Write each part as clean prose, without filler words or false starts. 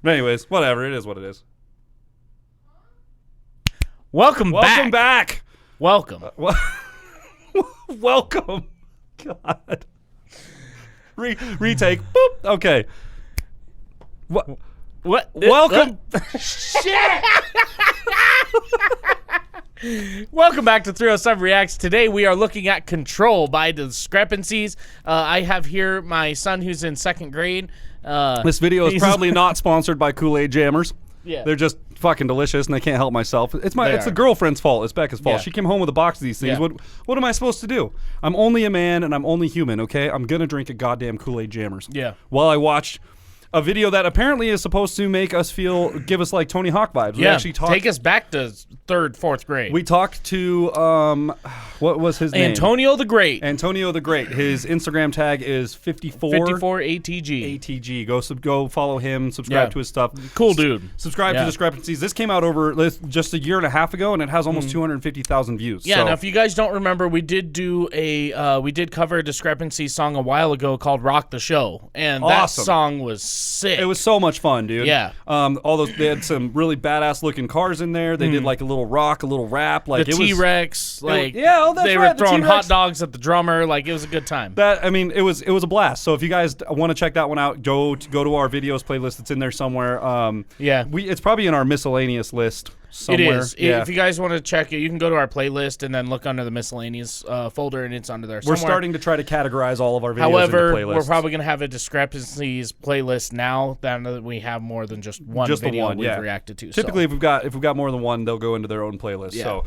But anyways, whatever. It is what it is. Welcome back. Welcome. Welcome. God. Retake. Boop. Okay. What? Welcome. Shit. Welcome back to 307 Reacts. Today we are looking at Control by the Discrepancies. I have here my son who's in 2nd grade. This video is probably not sponsored by Kool-Aid Jammers. Yeah. They're just fucking delicious and they can't help myself. It's the girlfriend's fault. It's Becca's fault. Yeah. She came home with a box of these things. Yeah. What am I supposed to do? I'm only a man and I'm only human, okay? I'm gonna drink a goddamn Kool-Aid Jammers. Yeah. While I watched a video that apparently is supposed to make us give us like Tony Hawk vibes. We actually talked, take us back to 3rd, 4th grade. We talked to what was his name? Antonio the Great. Antonio the Great. His Instagram tag is 54 ATG. ATG. Go follow him. Subscribe to his stuff. Cool dude. Subscribe to Discrepancies. This came out over just a year and a half ago, and it has almost 250,000 views. Yeah. So. Now, if you guys don't remember, we did do we did cover a Discrepancies song a while ago called "Rock the Show," and that song was sick. It was so much fun, dude. Yeah. They had some really badass looking cars in there. They did like a little rock, a little rap, like the T-Rex, like that's they right, were throwing hot dogs at the drummer. Like it was a good time. It was a blast. So if you guys want to check that one out, go to our videos playlist. It's in there somewhere. It's probably in our miscellaneous list somewhere. It is. Yeah. If you guys want to check it, you can go to our playlist and then look under the miscellaneous folder, and it's under there somewhere. We're starting to try to categorize all of our videos However, into playlists. we're probably going to have a Discrepancies playlist now that we have more than just one video we've reacted to. Typically, if we've got more than one, they'll go into their own playlist. Yeah. So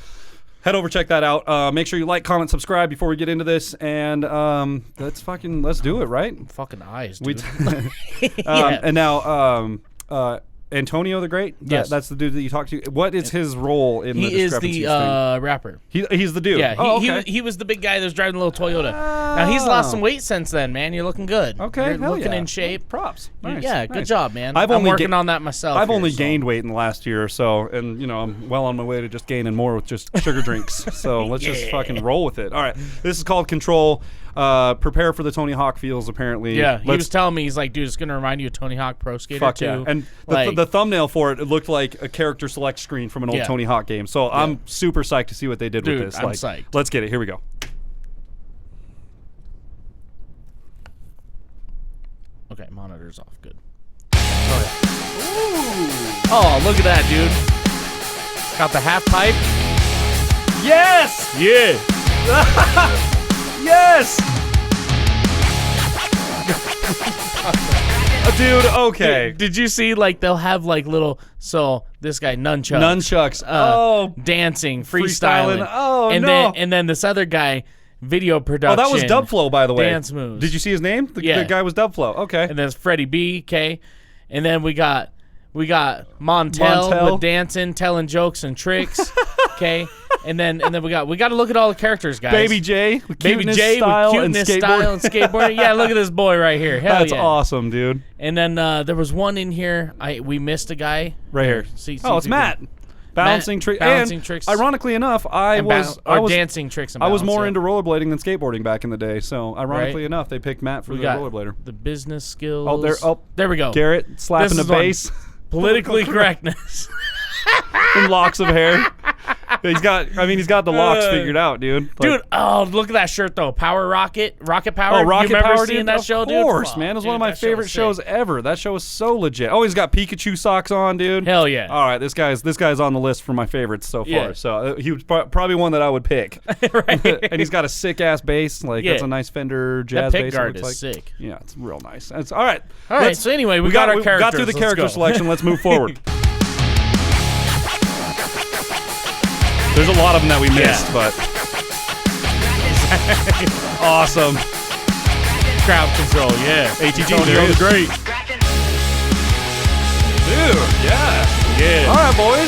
head over, check that out. Make sure you like, comment, subscribe before we get into this, and let's do it, right? Fucking eyes, dude. And now, Antonio the Great? Yes. That's the dude that you talked to. What is his role in the Discrepancies He is the thing? rapper. He's the dude. Yeah, he was the big guy that was driving the little Toyota. Now, he's lost some weight since then, man. You're looking good. Okay, You're looking in shape. Props. Nice. Yeah, good job, man. I'm working on that myself. I've only gained weight in the last year or so, and, I'm well on my way to just gaining more with just sugar drinks. So let's just fucking roll with it. All right, this is called Control. Prepare for the Tony Hawk feels, apparently. Yeah, he was telling me, he's like, dude, it's going to remind you of Tony Hawk Pro Skater 2. Fuck yeah. And the thumbnail for it looked like a character select screen from an old Tony Hawk game. So I'm super psyched to see what they did with this. I'm psyched. Let's get it. Here we go. Okay, monitor's off. Good. Oh, yeah. Oh, look at that, dude. Got the half pipe. Yes! Yeah. Yes! Dude, okay. Did you see, like, they'll have, like, little, this guy, Nunchucks. Dancing, freestyling. Oh, and then this other guy, video production. Oh, that was Dubflow, by the way. Dance moves. Did you see his name? The guy was Dubflow. Okay. And there's Freddie B, okay? And then we got Montel with dancing, telling jokes and tricks, okay? And then we got to look at all the characters, guys. Baby J with cuteness, style, and skateboarding. Yeah, look at this boy right here. Hell That's yeah. awesome, dude. And then there was one in here. We missed a guy right here. It's Matt. Balancing tricks. Ironically enough, I was dancing tricks. And I was more into rollerblading than skateboarding back in the day. So ironically enough, they picked Matt for the rollerblader. The business skills. There we go. Garrett slapping the bass. Politically correctness. And locks of hair. He's got the locks figured out, dude. Dude, look at that shirt though. Rocket Power. Oh, Rocket you remember Power, seeing dude? that show, dude? Of course, man. It was one of my favorite shows ever. That show was so legit. Oh, he's got Pikachu socks on, dude. Hell yeah. All right, this guy's on the list for my favorites so far. Yeah. So he was probably one that I would pick. Right. And he's got a sick ass bass. That's a nice Fender jazz bass. That pick guard is sick. Yeah, it's real nice. All right. All right. So anyway, we got our characters. Got through the character selection. Let's move forward. There's a lot of them that we missed, but awesome. Crowd control, yeah. ATG, Antonio's great. Dude, yeah. All right, boys.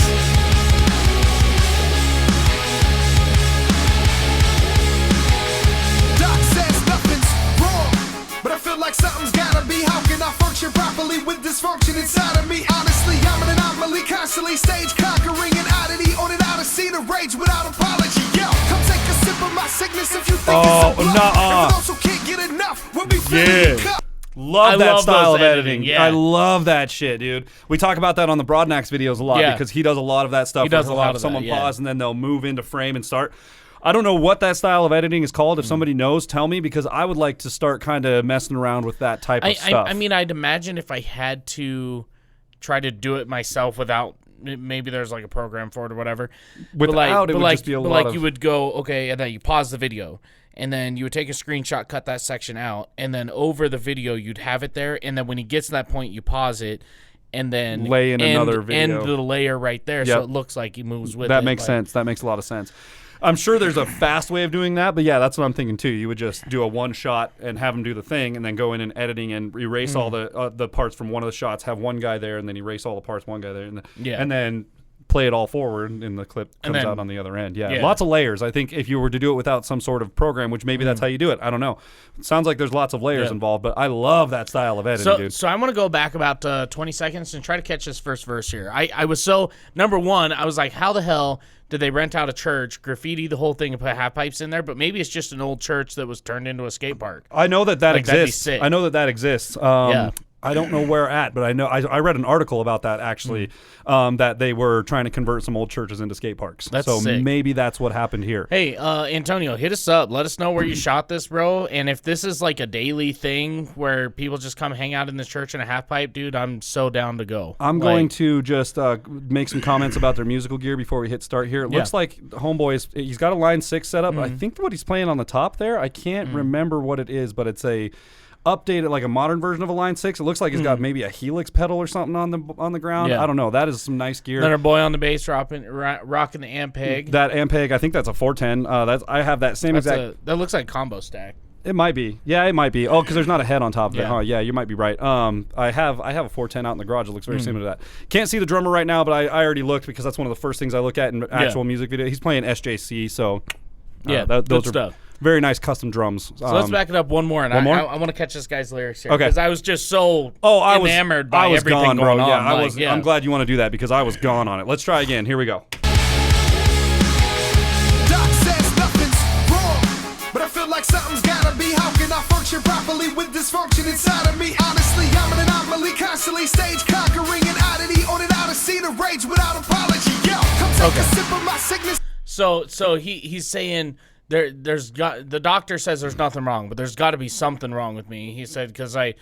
Doc says nothing's wrong, but I feel like something's gotta be. How can I function properly with dysfunction inside of me? Honestly, I'm an anomaly, constantly stage conquering an oddity on an odyssey to rage without apology. Yo, come take a sip of my sickness if you think it's a bluff. And for those who can't get enough, we'll be feeling cup. Love that love style those of editing. yeah. I love that shit, dude. We talk about that on the Broadnax videos a lot because he does a lot of that stuff. He does where a lot of someone that, yeah. pause and then they'll move into frame and start. I don't know what that style of editing is called. If somebody knows, tell me, because I would like to start kind of messing around with that type of stuff. I mean, I'd imagine if I had to try to do it myself without, maybe there's like a program for it or whatever. Without, it would just be a lot of... you would go, okay, and then you pause the video. And then you would take a screenshot, cut that section out, and then over the video you'd have it there. And then when he gets to that point, you pause it, and then lay in another video. End the layer right there, so it looks like he moves with it. That makes sense. That makes a lot of sense. I'm sure there's a fast way of doing that, but yeah, that's what I'm thinking too. You would just do a one shot and have him do the thing, and then go in and editing and erase all the parts from one of the shots. Have one guy there, and then erase all the parts. One guy there, and then play it all forward, and the clip comes out on the other end. Yeah, lots of layers. I think if you were to do it without some sort of program, which maybe that's how you do it, I don't know. It sounds like there's lots of layers involved, but I love that style of editing, dude. So I'm going to go back about 20 seconds and try to catch this first verse here. I was so, number one, I was like, how the hell did they rent out a church, graffiti the whole thing, and put half pipes in there? But maybe it's just an old church that was turned into a skate park. I know that That'd be exists. sick. I know that exists. I don't know where at, but I know I read an article about that actually, that they were trying to convert some old churches into skate parks. That's so sick. Maybe that's what happened here. Hey, Antonio, hit us up. Let us know where you shot this, bro. And if this is like a daily thing where people just come hang out in this church in a half pipe, dude, I'm so down to go. I'm going to just make some comments about their musical gear before we hit start here. It looks like Homeboy, he's got a Line 6 set up. I think what he's playing on the top there, I can't remember what it is, but it's a updated, like a modern version of a Line 6. It looks like it's got maybe a Helix pedal or something on the ground. I don't know. That is some nice gear. Then our boy on the bass rocking the Ampeg. That Ampeg, I think that's a 410. I have that same exact. That looks like combo stack. It might be. Yeah, it might be. Oh, because there's not a head on top of it. Huh? Yeah, you might be right. I have a 410 out in the garage. It looks very similar to that. Can't see the drummer right now, but I already looked, because that's one of the first things I look at in actual music video. He's playing SJC, so those are stuff. Very nice custom drums. So let's back it up one more, and I want to catch this guy's lyrics here, because I was just so enamored by everything going on. Yeah, I'm glad you want to do that, because I was gone on it. Let's try again. Here we go. Doc says nothing's wrong, but I feel like something's gotta be. How can I function properly with dysfunction inside of me? Honestly, I'm an anomaly, constantly stage conquering an oddity on an odyssey to rage without apology. Yo, come take a sip of my sickness. So he's saying the doctor says there's nothing wrong, but there's got to be something wrong with me. He said, because I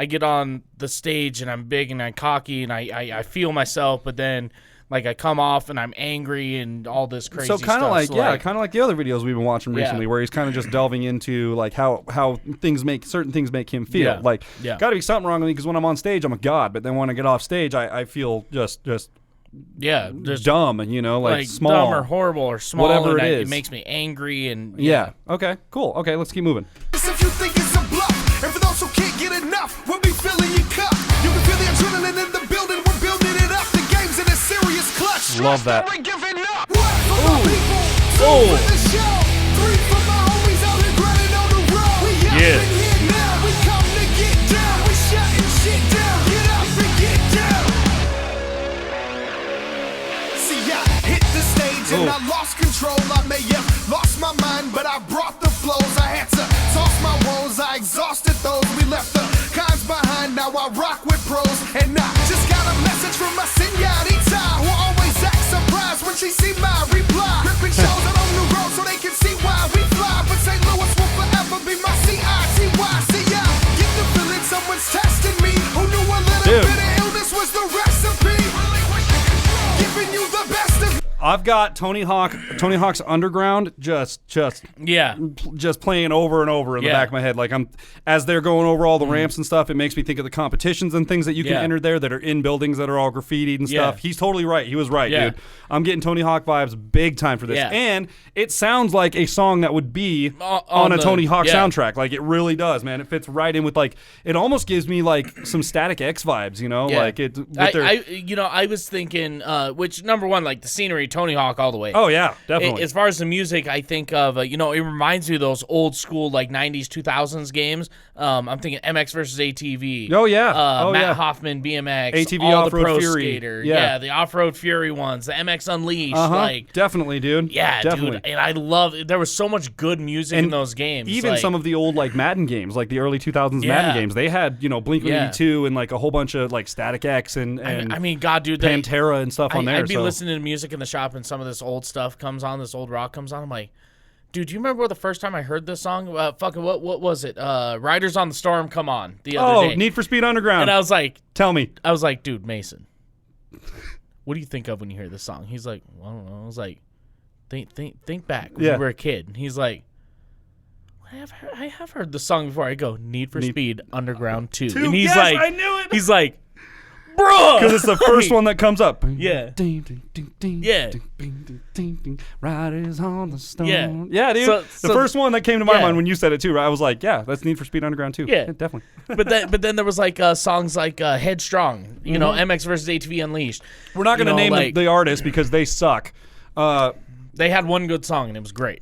get on the stage and I'm big and I'm cocky and I feel myself, but then like I come off and I'm angry and all this crazy stuff. So kind of like the other videos we've been watching recently, where he's kind of just delving into like how certain things make him feel. Got to be something wrong with me, because when I'm on stage I'm a god, but then when I get off stage I feel just dumb, and like small, dumb or horrible or small, whatever it is. It makes me angry, and okay, cool. Okay, let's keep moving. If you think it's a bluff, and for those who can't get enough, we'll be filling your cup. You can feel the adrenaline in the building. We're building it up. The game's in a serious clutch. Love that. We're giving up. One for my people, two for the show, three for my homies out here grinding on the road. We up in here now. We come to get down. We shutting shit down. Get up and get down. See, I hit the stage and I lost control. I may have lost my mind, but I brought the flows. I had to toss my woes. I exhausted those. We left the cons behind. Now I rock with pros. And I just got a message from my señorita, who always acts surprised when she see my reply. Ripping shows out on the road so they can see why we fly. But St. Louis will forever be my CITY. See, I get the feeling someone's testing me. Who knew a little bit of illness was the recipe? Giving you the best of. I've got Tony Hawk's Underground just playing over and over in the back of my head. Like as they're going over all the ramps and stuff, it makes me think of the competitions and things that you can enter there that are in buildings that are all graffitied and stuff. He's totally right. He was right, dude. I'm getting Tony Hawk vibes big time for this. Yeah. And it sounds like a song that would be on a Tony Hawk soundtrack. Like it really does, man. It fits right in with it almost gives me like some Static X vibes, like it. I was thinking, which number one, like the scenery Tony Hawk all the way. Oh yeah, definitely. As far as the music, I think of it reminds me of those old school like 90s 2000s games. I'm thinking MX versus ATV. Oh yeah, Matt Hoffman BMX, ATV all Off-Road the Pro Fury. Skater, Yeah. the Off-Road Fury ones, the MX Unleashed, definitely, dude. Yeah, definitely. dude, and I love. There was so much good music in those games. Even some of the old like Madden games, like the early 2000s Madden games, they had Blink-182 and like a whole bunch of like Static X and I mean, God, dude, Pantera and stuff on there. I'd be listening to music in the shop, and some of this old stuff comes on, this old rock comes on. I'm like, dude, do you remember the first time I heard this song? What was it? Riders on the Storm, come on, the other day. Need for Speed Underground. And I was like, tell me. I was like, dude, Mason, what do you think of when you hear this song? He's like, well, I don't know. I was like, think back when you were a kid. And he's like, I have heard the song before. I go, Need for Speed Underground 2. And he's like, I knew it. He's like, bro, because it's the first one that comes up. Yeah. Yeah. Riders on the Storm. Yeah, dude. The first one that came to my mind when you said it too. Right? I was like, yeah, that's Need for Speed Underground 2. Yeah, definitely. but then there was like songs like Headstrong. MX versus ATV Unleashed. We're not going to name the artists because they suck. They had one good song and it was great.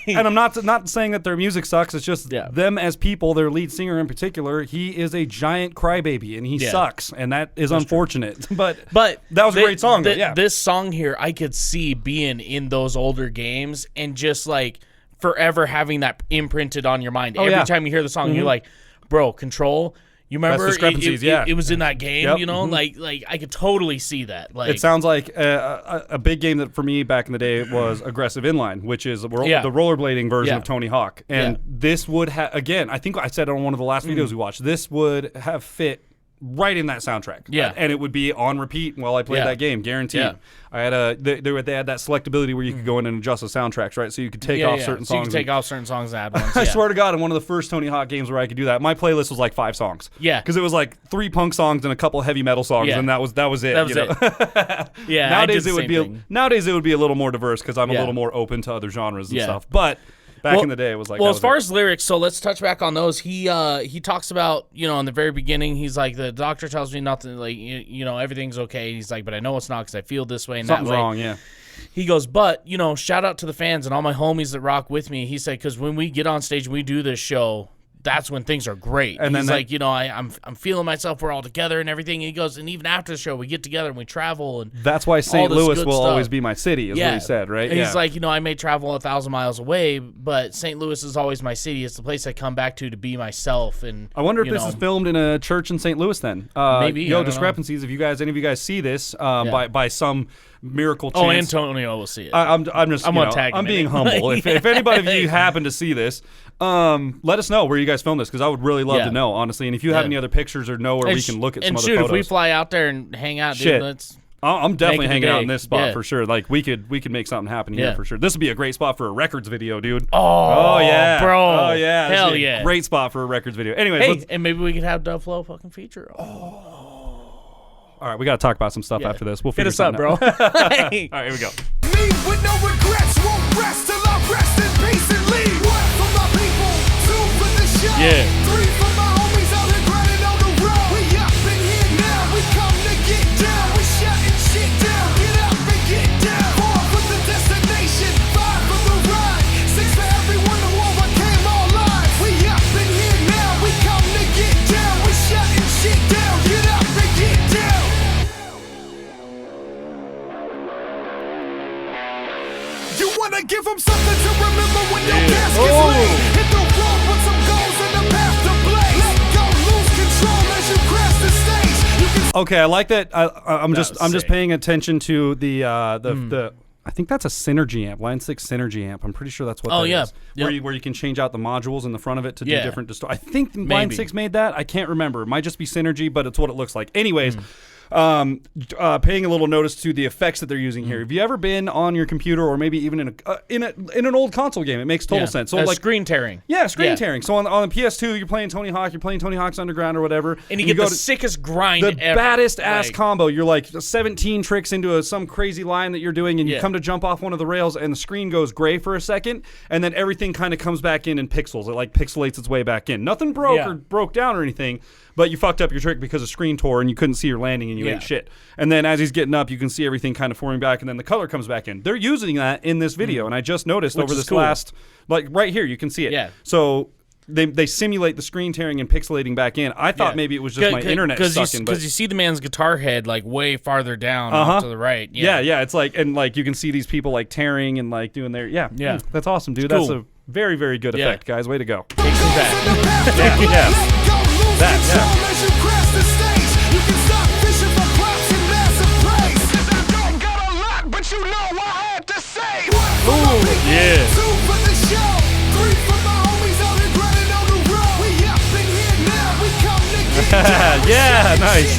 And I'm not saying that their music sucks. It's just them as people. Their lead singer in particular, he is a giant crybaby and he sucks, and that is unfortunate. But that was a great song. This song here, I could see being in those older games and just like forever having that imprinted on your mind. Every time you hear the song, you're like, bro, Control. You remember Discrepancies, it was in that game, like I could totally see that. Like, it sounds like a big game that for me back in the day was Aggressive Inline, which is the rollerblading version of Tony Hawk. And this would have, again, I think I said on one of the last videos we watched, this would have fit right in that soundtrack. Yeah. And it would be on repeat while I played that game, guaranteed. Yeah. I had they had that selectability where you could go in and adjust the soundtracks, right? So you could take off certain songs. So you could take off certain songs and add ones. I swear to God, in one of the first Tony Hawk games where I could do that, my playlist was like 5 songs. Yeah. Because it was like 3 punk songs and a couple heavy metal songs, and that was it. That was it. Yeah. Nowadays it would be a little more diverse because I'm a little more open to other genres and stuff. But back in the day, it was like. Well, as far as lyrics, so let's touch back on those. He talks about, in the very beginning, he's like, the doctor tells me nothing, like, everything's okay. He's like, but I know it's not because I feel this way and something's that way. wrong, yeah. He goes, but, shout out to the fans and all my homies that rock with me. He said, because when we get on stage and we do this show, that's when things are great. And he's like, I'm feeling myself. We're all together and everything. And he goes, and even after the show, we get together and we travel. And that's why St. Louis will always be my city, is what he said, right? And he's like, I may travel 1,000 miles away, but St. Louis is always my city. It's the place I come back to be myself. And I wonder if this is filmed in a church in St. Louis then. Maybe. Discrepancies. If any of you guys see this by some miracle chance. Oh, Antonio will see it. I'm being humble. If anybody of you happen to see this, let us know where you guys filmed this, because I would really love to know, honestly. And if you have any other pictures or know where we can look at some other photos. If we fly out there and hang out, dude, I'm definitely hanging out in this spot for sure. Like we could make something happen here for sure. This would be a great spot for a records video, dude. Oh yeah, bro. Oh yeah, hell yeah, great spot for a records video. Anyways, and maybe we could have Dub Flow fucking feature. All right, we got to talk about some stuff after this. We'll figure something out. All right, here we go. Me with no regrets, won't rest till I rest in peace and leave. 1 for my people, 2 for the show. 3 for my homies out here grinding on the road. We up in here now, we come to get down. We shutting shit down, get up and get down. 4 for the destination, 5 for the ride, 6 for everyone who overcame all lies. We up in here now, we come to get down. We shutting shit down, get up and get down. You wanna give them something to remember when your casket's laid. Hit the road with some goals and a path to blaze. Let go, lose control as you crash the stage. You can Okay, I like that. I'm just paying attention to the I think that's a Synergy amp, Line 6 Synergy amp. I'm pretty sure that's what that is. Yep. Where you can change out the modules in the front of it to do different I think Line 6 made that. I can't remember. It might just be Synergy, but it's what it looks like. Anyways, paying a little notice to the effects that they're using here. Have you ever been on your computer, or maybe even in an old console game? It makes total sense. So like screen tearing. Yeah, screen tearing. So on the PS2, you're playing Tony Hawk, you're playing Tony Hawk's Underground or whatever, and you get the sickest grind the ever. baddest ass combo. You're like 17 tricks into some crazy line that you're doing, and you come to jump off one of the rails, and the screen goes gray for a second, and then everything kind of comes back in pixels. It like pixelates its way back in. Nothing broke or broke down or anything. but you fucked up your trick because of screen tore and you couldn't see your landing and you ate shit. And then as he's getting up, you can see everything kind of forming back, and then the color comes back in. They're using that in this video, and I just noticed over this last, like right here, you can see it. Yeah. So they simulate the screen tearing and pixelating back in. I thought maybe it was just my internet sucking. Because you see the man's guitar head like way farther down off to the right. Yeah, it's like, and like you can see these people like tearing and like doing their, that's awesome, dude. That's a very, very good effect, guys. Way to go. Take some back. Ooh, yeah. Yeah, nice.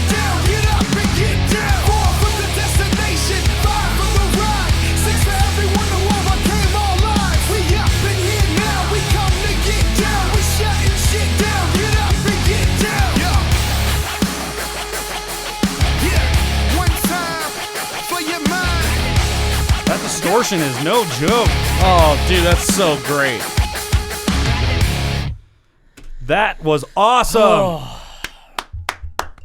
That distortion is no joke. Oh, dude, that's so great. That was awesome.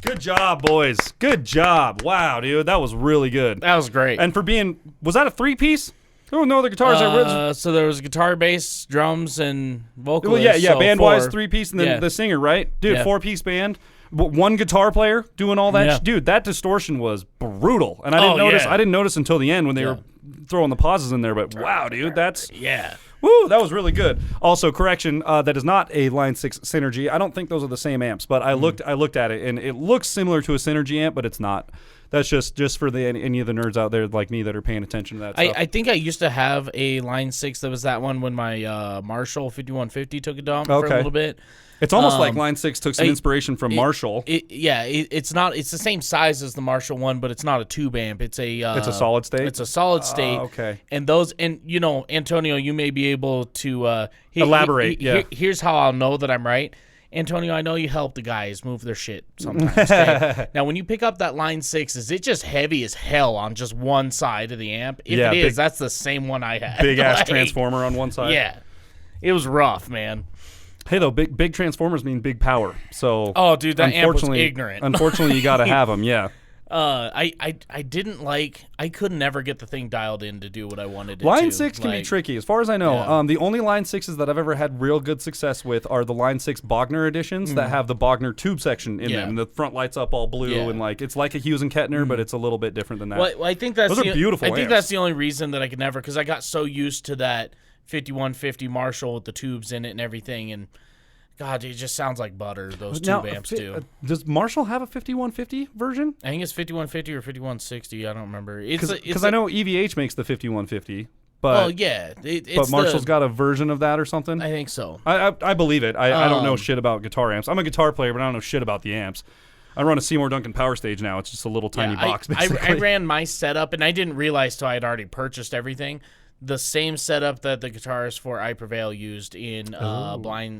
Good job, boys. Good job. Wow, dude. That was really good. That was great. And for being, was that a 3-piece? There were no other guitars. So there was guitar, bass, drums, and vocals. Well, yeah, so band-wise, 4. 3-piece, and then the singer, right? Dude, 4-piece band. But one guitar player doing all that. Dude, that distortion was brutal. And I didn't notice. I didn't notice until the end when they were throwing the pauses in there. But wow, dude, that's woo, that was really good. Also, correction, that is not a Line 6 Synergy. I don't think those are the same amps, but I looked at it, and it looks similar to a Synergy amp, but it's not. That's just for any of the nerds out there like me that are paying attention to that stuff. I think I used to have a Line 6 that was that one when my Marshall 5150 took a dump for a little bit. It's almost like Line 6 took some inspiration from Marshall. It's not. It's the same size as the Marshall one, but it's not a tube amp. It's a solid state. It's a solid state. Okay. And those, and you know, Antonio, you may be able to elaborate. Here's how I'll know that I'm right. Antonio, I know you help the guys move their shit sometimes. Okay? Now, when you pick up that Line 6, is it just heavy as hell on just one side of the amp? If it is, that's the same one I had. Big ass transformer on one side. Yeah. It was rough, man. Hey, though, big transformers mean big power. So, oh, dude, that amp was ignorant. Unfortunately, you got to have them. Yeah. I didn't like. I could never get the thing dialed in to do what I wanted it to. Line 6 can be tricky, as far as I know. The only Line 6s that I've ever had real good success with are the Line 6 Bogner editions that have the Bogner tube section in them, and the front lights up all blue, and like it's like a Hughes and Kettner, but it's a little bit different than that. Well, I think that's those are beautiful. I think that's the only reason that I could never, because I got so used to that 5150 Marshall with the tubes in it and everything, and God, it just sounds like butter. Those tube amps do. Does Marshall have a 5150 version? I think it's 5150 or 5160. I don't remember. Because I know EVH makes the 5150. But, but Marshall's got a version of that or something? I think so. I believe it. I don't know shit about guitar amps. I'm a guitar player, but I don't know shit about the amps. I run a Seymour Duncan Power Stage now. It's just a little tiny box, basically. I ran my setup, and I didn't realize till I had already purchased everything. The same setup that the guitarist for I Prevail used in the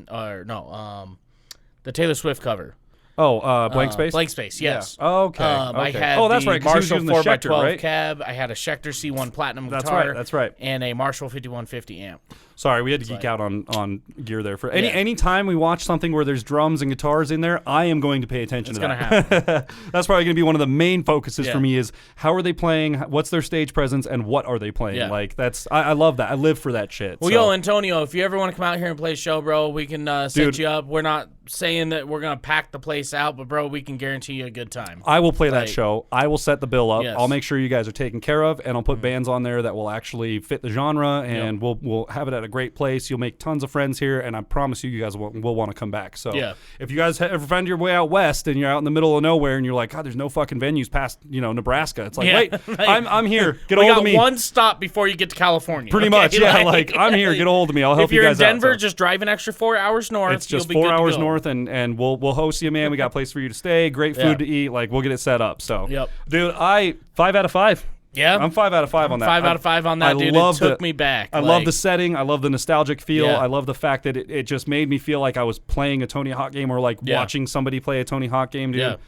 Taylor Swift cover. Oh, Blank Space? Blank Space, yes. Yeah. Oh, okay. I had that's right, Marshall 4x12 right? cab. I had a Schecter C1 Platinum guitar. That's right. And a Marshall 5150 amp. Sorry, we had to geek out on gear there. For any time we watch something where there's drums and guitars in there, I am going to pay attention to that. It's going to happen. That's probably going to be one of the main focuses for me is how are they playing, what's their stage presence, and what are they playing? Yeah. Like, that's I love that. I live for that shit. Well, yo, Antonio, if you ever want to come out here and play a show, bro, we can set you up. We're not saying that we're going to pack the place out, but, bro, we can guarantee you a good time. I will play that show. I will set the bill up. Yes. I'll make sure you guys are taken care of, and I'll put bands on there that will actually fit the genre, and we'll have it at a great place. You'll make tons of friends here, and I promise you guys will want to come back. So if you guys ever find your way out west and you're out in the middle of nowhere and you're like, God, there's no fucking venues past Nebraska. It's like, wait, I'm here. Get a hold of me. We got one stop before you get to California. Pretty much, yeah. Like I'm here. Get a hold of me. I'll help you guys out. If you're in Denver, just drive an extra 4 hours north. It's just 4 hours north, and we'll host you, man. We got a place for you to stay, great food to eat. Like we'll get it set up. So, dude, 5 out of 5. Yeah, I'm 5 out of 5 on that. 5 out of 5 on that, dude. It took me back. I love the setting. I love the nostalgic feel. I love the fact that it just made me feel like I was playing a Tony Hawk game or like watching somebody play a Tony Hawk game, dude.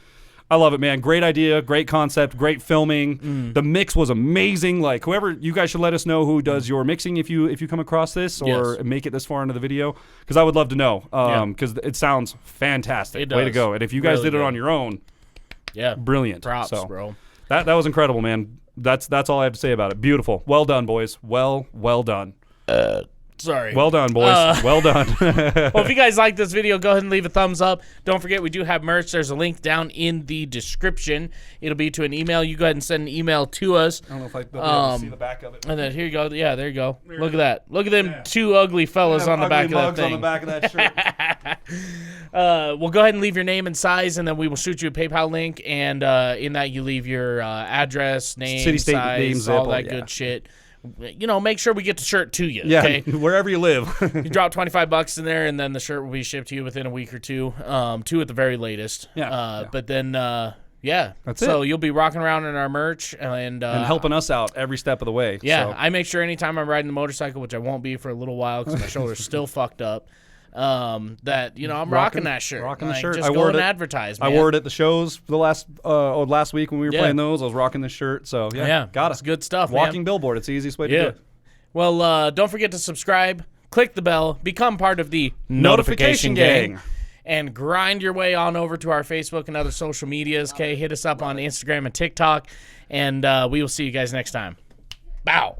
I love it, man. Great idea, great concept, great filming. The mix was amazing. Like whoever, you guys should let us know who does your mixing if you come across this or Yes. make it this far into the video, because I would love to know. Because it sounds fantastic. It Way to does. go! And if you guys Really did it good. on your own, Yeah. brilliant. Props, So, bro. That was incredible, man. That's all I have to say about it. Beautiful. Well done, boys. Well done. Sorry. Well done, boys. Well done. Well, if you guys like this video, go ahead and leave a thumbs up. Don't forget, we do have merch. There's a link down in the description. It'll be to an email. You go ahead and send an email to us. I don't know if I'll be able to see the back of it. And then here you go. Yeah, there you go. Look at that. Look at them two ugly fellas on the back of that thing. on the back of that shirt. Well, go ahead and leave your name and size, and then we will shoot you a PayPal link. And in that, you leave your address, name, City, state, size, name, zip, all that yeah. good shit. You know, make sure we get the shirt to you. Yeah, Okay. wherever you live. You drop $25 in there, and then the shirt will be shipped to you within a week or two. 2 at the very latest. Yeah. But then, yeah. That's so it. you'll be rocking around in our merch and helping us out every step of the way. Yeah, So. I make sure anytime I'm riding the motorcycle, which I won't be for a little while because my shoulder's still fucked up, that I'm rocking that shirt. Rocking the Like, shirt. Just I go wore and it. advertise, I man. wore it at the shows for the last week when we were Yeah. playing those. I was rocking this shirt. So Yeah, got it's it. good stuff, Walking man. billboard. It's the easiest way to Yeah. do it. Well, don't forget to subscribe, click the bell, become part of the Notification gang. and grind your way on over to our Facebook and other social medias. Okay, hit us up on Instagram and TikTok, and we will see you guys next time. Bow.